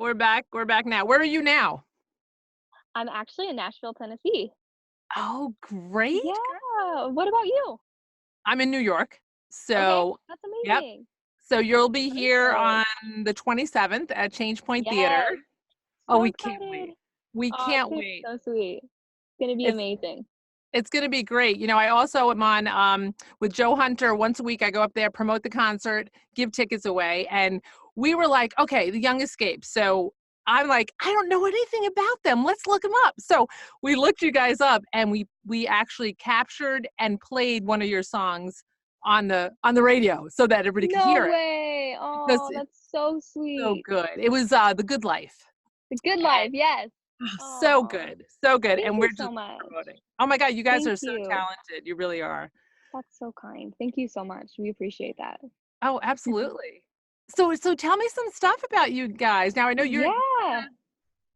We're back. We're back now. Where are you now? I'm actually in Nashville, Tennessee. Oh, great. Yeah. What about you? I'm in New York. Okay, So, that's yep. amazing. So you'll be here Perfect. on the 27th at Change Point Theater. Yes. Oh, So we can't excited. wait. We Oh, it's can't gonna wait. be so sweet. It's gonna be It's amazing. it's going to be great. I also am on with Joe Hunter once a week. I go up there, promote the concert, give tickets away, and we were like, okay, The Young Escape. So I'm like, I don't know anything about them. Let's look them up. So we looked you guys up, and we actually captured and played one of your songs on the radio so that everybody could No hear it way. because Oh, it's that's so so sweet. good. It was The Good Life. The good life, yes. So Oh, good, so good, thank and you we're so just much. promoting. Oh my God, you guys Thank are so you. talented. You really are. That's so kind. Thank you so much. We appreciate that. Oh, absolutely. So tell me some stuff about you guys. Now I know Yeah.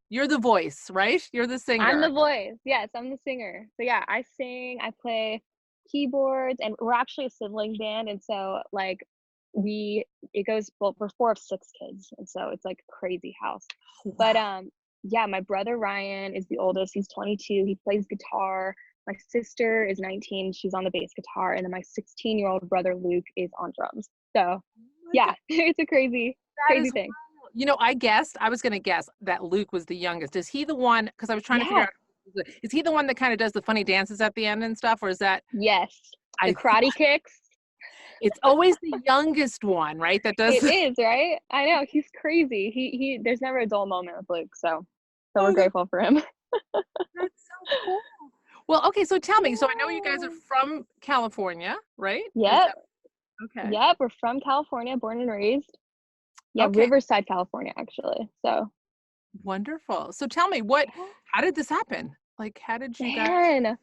you're the voice, right? You're the I'm singer. the voice. Yes, I'm the singer. So yeah, I sing, I play keyboards, and we're actually a sibling band. And so like we it goes well, we're four of six kids, and so it's like a crazy house. Oh, But wow. yeah, my brother Ryan is the oldest. He's 22. He plays guitar. My sister is 19. She's on the bass guitar, and then my 16-year-old brother Luke is on drums. So Oh my yeah, God, it's a crazy, that crazy is thing. wild. I was gonna guess that Luke was the youngest. Is he the one, because I was trying to figure Yeah. out, is he the one that kind of does the funny dances at the end and stuff, or is that Yes. The I karate kicks. it's always the youngest one, right? That does It is, right? I know, he's crazy. He there's never a dull moment with Luke, so we're oh, grateful for him. that's so cool. Well, okay, so tell me. So I know you guys are Yeah. from California, right? Is Yep, that okay? yep, we're from California, born and raised. Yeah, Okay, Riverside, California, actually. So, wonderful. So tell me, yeah. how did this happen? Like, how did you guys? Man,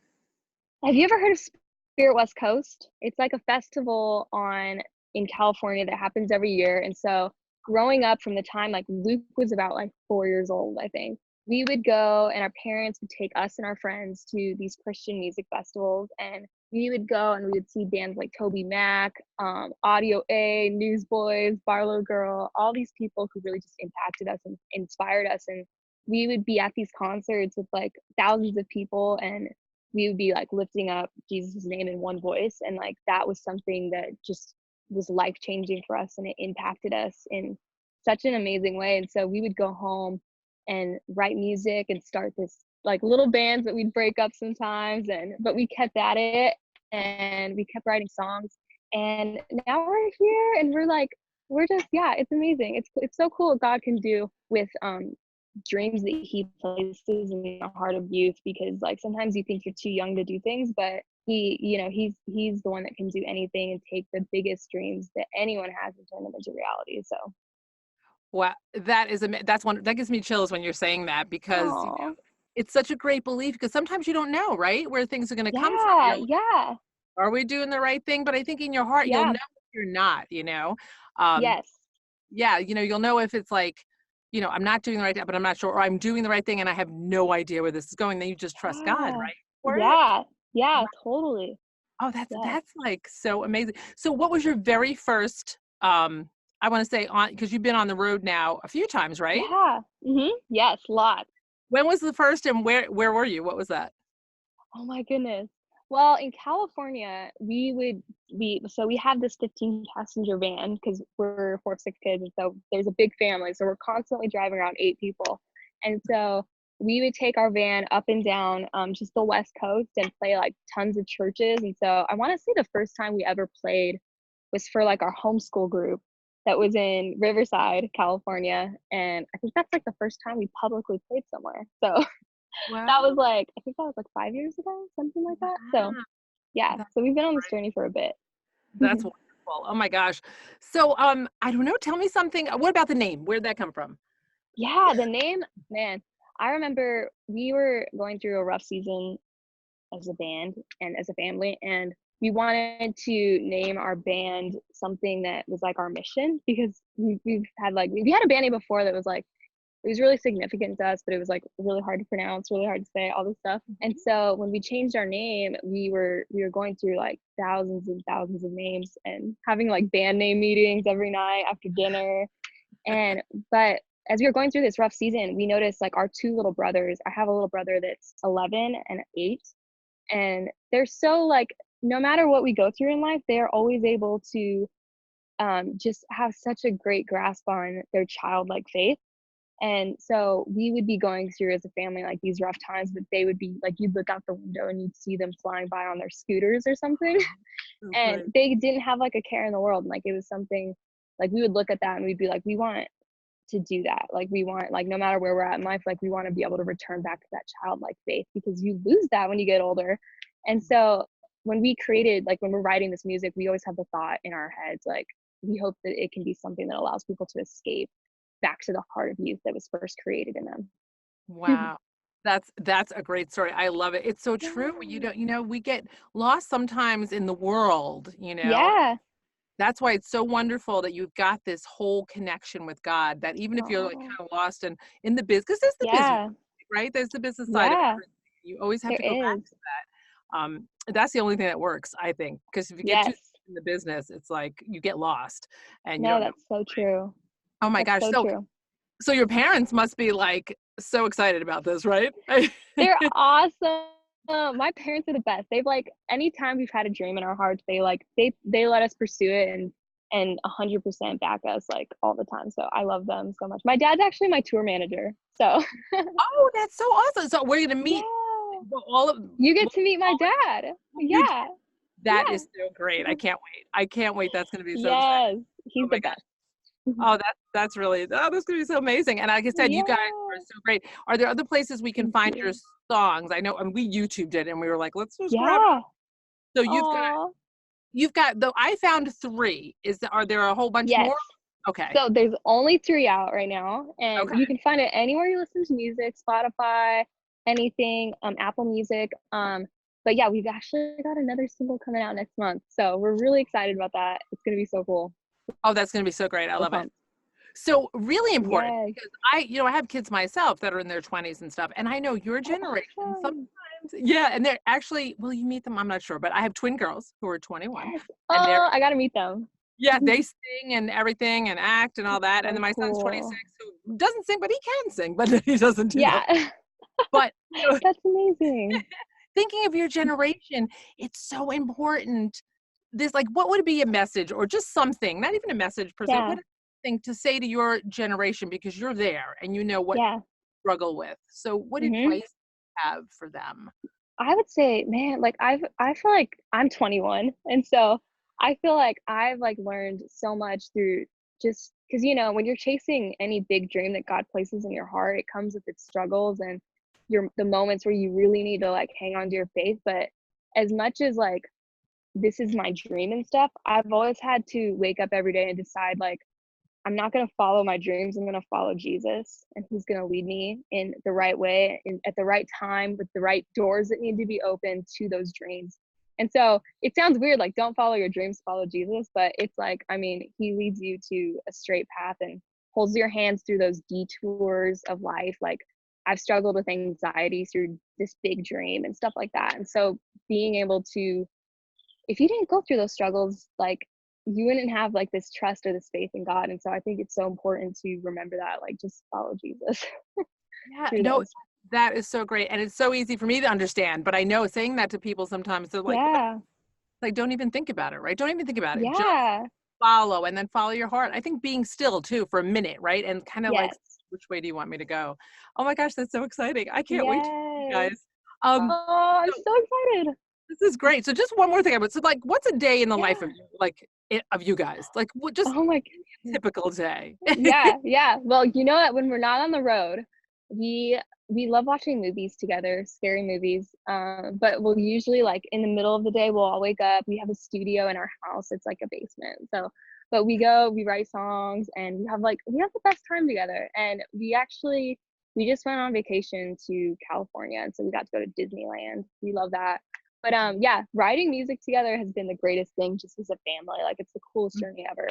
have you ever heard of Spirit West Coast? It's like a festival on in California that happens every year. And so growing up from the time like Luke was about like 4 years old, I think, we would go and our parents would take us and our friends to these Christian music festivals. And we would go and we would see bands like Toby Mac, Audio A, Newsboys, Barlow Girl, all these people who really just impacted us and inspired us. And we would be at these concerts with like thousands of people, and we would be like lifting up Jesus' name in one voice. And like that was something that just was life changing for us, and it impacted us in such an amazing way. And so we would go home and write music and start this like little bands that we'd break up sometimes, and but we kept at it and we kept writing songs. And now we're here and we're like we're just yeah, it's amazing. It's so cool what God can do with dreams that he places in the heart of youth, because like sometimes you think you're too young to do things, but he's the one that can do anything and take the biggest dreams that anyone has and turn them into reality. So Well, that's one that gives me chills when you're saying that, because oh it's such a great belief, because sometimes you don't know, right, where things are going to come from. yeah, yeah, Are we doing the right thing? But I think in your heart you'll yeah, know if you're not. Um, yes, yeah, you'll know if it's like, I'm not doing the right thing, but I'm not sure, or I'm doing the right thing and I have no idea where this is going. Then you just trust God, yeah, right? For it. yeah, yeah, totally, Oh, that's yes, that's like so amazing. So what was your very first I want to say, on, because you've been on the road now a few times, right? yeah, yes, lots. When was the first, and where were you? What was that? Oh my goodness. Well, in California, we have this 15 passenger van because we're four, six kids, and so there's a big family. So we're constantly driving around eight people. And so we would take our van up and down just the West Coast and play like tons of churches. And so I want to say the first time we ever played was for like our homeschool group that was in Riverside, California. And I think that's like the first time we publicly played somewhere. So that was Well, like I think that was like 5 years ago, something like that. So, wow, yeah, that's so we've been on this great. journey for a bit. That's wonderful. Oh my gosh. So I don't know, tell me something. What about the name? Where'd that come from? Yeah, the name, man, I remember we were going through a rough season as a band and as a family, and we wanted to name our band something that was like our mission, because we've had like we had a band name before that was like it was really significant to us, but it was like really hard to pronounce, really hard to say, all this stuff. And so when we changed our name, we were going through like thousands and thousands of names and having like band name meetings every night after dinner. And but as we were going through this rough season, we noticed like our two little brothers. I have a little brother that's 11 and 8, and they're so like, no matter what we go through in life, they are always able to just have such a great grasp on their childlike faith. And so we would be going through as a family like these rough times, but they would be like, you'd look out the window and you'd see them flying by on their scooters or something. So And great. they didn't have like a care in the world. And like it was something like we would look at that and we'd be like, we want to do that. Like we want, like, no matter where we're at in life, like we want to be able to return back to that childlike faith, because you lose that when you get older. And so when we created, like when we're writing this music, we always have the thought in our heads, like we hope that it can be something that allows people to escape back to the heart of youth that was first created in them. Wow. That's a great story. I love it. It's so true. You Yeah. don't, we get lost sometimes in the world. Yeah. That's why it's so wonderful that you've got this whole connection with God, that even if you're like Oh, kind of lost in the business, because there's the business, yeah. right? There's the business side of Yeah. everything. You always have There to go back is. to that. That's the only thing that works, I think, because if you get too Yes. in the business, it's like you get lost and you No, don't know. that's so true. Oh my That's gosh. so true. So your parents must be like so excited about this, right? They're awesome. My parents are the best. They've like anytime we've had a dream in our hearts, they let us pursue it and 100% back us like all the time. So I love them so much. My dad's actually my tour manager. So Oh, that's so awesome. So we're gonna meet yeah. all of You get well, to meet my all dad. of you. Yeah. That is Yeah. so great. I can't wait. I can't wait. That's gonna be so exciting. Yes. Oh He's the my gosh. best. Oh, that's really, that's gonna be so amazing. And like I said, you guys are Yeah. so great. Are there other places we can Thank find your you. songs? I know, and we YouTubed it and we were like, let's just grab it. Yeah. So Oh. you've got though I found 3. Are there a whole bunch Yes. more? Okay. So there's only 3 out right now, and Okay. you can find it anywhere you listen to music, Spotify, anything, Apple Music. But yeah, we've actually got another single coming out next month, so we're really excited about that. It's gonna be so cool. Oh, that's gonna be so great. I We're love it. pumped. So really important Yes. because I have kids myself that are in their 20s and stuff, and I know your Oh, generation awesome. sometimes, yeah, and they're actually, will you meet them? I'm not sure, but I have twin girls who are 21, Yes. and Oh, I gotta meet them. yeah, they sing and everything and act and all that, and So then my son's 26 cool. who doesn't sing, but he can sing, but he doesn't do that. Yeah. But, That's amazing. thinking of your generation, it's so important. This, like, what would be a message or just something, not even a message per se, Yeah. what thing to say to your generation because you're there and you know what Yeah. struggle with. So what advice Mhm. do you have for them? I would say, man, like I feel like I'm 21, and so I feel like I've like learned so much through just because when you're chasing any big dream that God places in your heart, it comes with its struggles and the moments where you really need to like hang on to your faith. But as much as like this is my dream and stuff, I've always had to wake up every day and decide like I'm not going to follow my dreams. I'm going to follow Jesus, and he's going to lead me in the right way and at the right time with the right doors that need to be open to those dreams. And so it sounds weird, like don't follow your dreams, follow Jesus. But it's like, I mean, he leads you to a straight path and holds your hands through those detours of life. Like I've struggled with anxiety through this big dream and stuff like that. And so being able to, if you didn't go through those struggles, like you wouldn't have like this trust or this faith in God. And so I think it's so important to remember that, like just follow Jesus Yeah, through no, those. that is so great. And it's so easy for me to understand, but I know saying that to people sometimes they're like, what? Yeah. Like, don't even think about it, right? Don't even think about it. Just Yeah. follow and then follow your heart. I think being still too for a minute, right? And kind of like, Yes. which way do you want me to go? Oh my gosh, that's so exciting. I can't wait to meet you Yes. guys. Um, Oh, I'm so so excited. this is great. So just one more thing. So like, what's a day in the life of Yeah. you, like of you guys? Like what just Oh my a typical day. Yeah, yeah. Well, you know what? When we're not on the road, we we love watching movies together, scary movies. But we'll usually like in the middle of the day, we'll all wake up. We have a studio in our house. It's like a basement. So, but we go, we write songs, and we have the best time together. And we just went on vacation to California, and so we got to go to Disneyland. We love that. But yeah, writing music together has been the greatest thing just as a family. Like it's the coolest journey ever.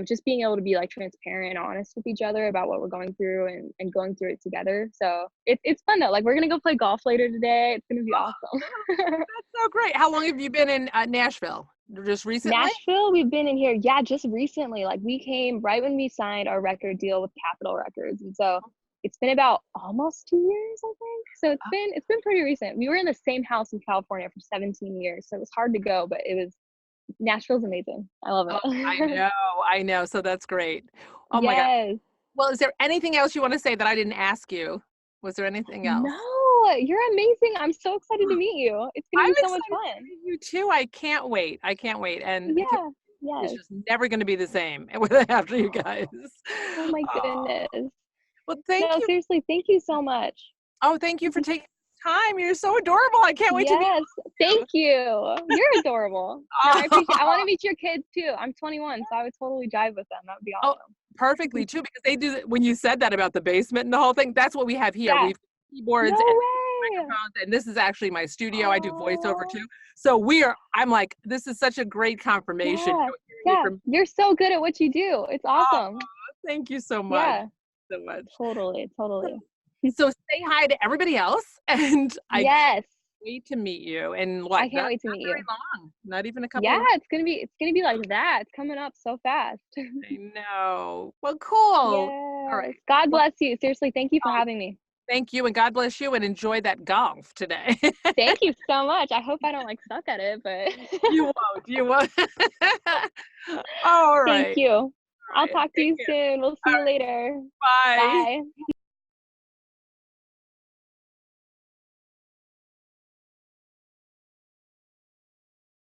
Just being able to be like transparent and honest with each other about what we're going through and going through it together. So it's fun though. Like we're gonna go play golf later today. It's gonna be awesome. That's so great. How long have you been in Nashville? Just recently? Nashville, we've been in here, yeah, just recently. Like we came right when we signed our record deal with Capitol Records, and so it's been about almost 2 years, I think. So it's been pretty recent. We were in the same house in California for 17 years, so it was hard to go, but it was Nashville's amazing. I love Oh, it. I know. So that's great. Oh my God. Yes. Well, is there anything else you want to say that I didn't ask you? Was there anything else? No, you're amazing. I'm so excited to meet you. It's gonna I'm be so much excited to fun. meet you too. I can't wait. I can't wait. And I can't, Yeah. it's Yes. just never going to be the same after you guys. Oh my Oh, goodness. well, thank No, you. seriously, thank you so much. Oh, thank you for taking time. You're so adorable. I can't wait to meet Yes, you. thank you. You're adorable. No, I appreciate I Oh, wanna meet your kids too. I'm 21, so I would totally jive with them. That would be oh, awesome. perfectly too, because they do, when you said that about the basement and the whole thing, that's what we have here. Yeah. We've keyboards and No way. microphones, and this is actually my studio. I do voiceover Oh, too. So I'm like, this is such a great confirmation, yeah. hearing it Yeah. from, You're so good at what you do. It's oh, awesome. thank you so much. Yeah. So much. Totally, So, totally. so say hi to everybody else, and I can't Yes. wait to meet you. And I what? can't wait to Not meet very you. long. Not even a couple Yeah, of weeks. it's gonna be like that. It's coming up so fast. I know. Well, cool. All Yes. right. God Well, bless you. Seriously, thank you for oh, having me. thank you, and God bless you, and enjoy that golf today. Thank you so much. I hope I don't like suck at it, but You won't. You won't. All thank right. you. All I'll right. talk to Take you care. soon. We'll see All you later. right. Bye. Bye.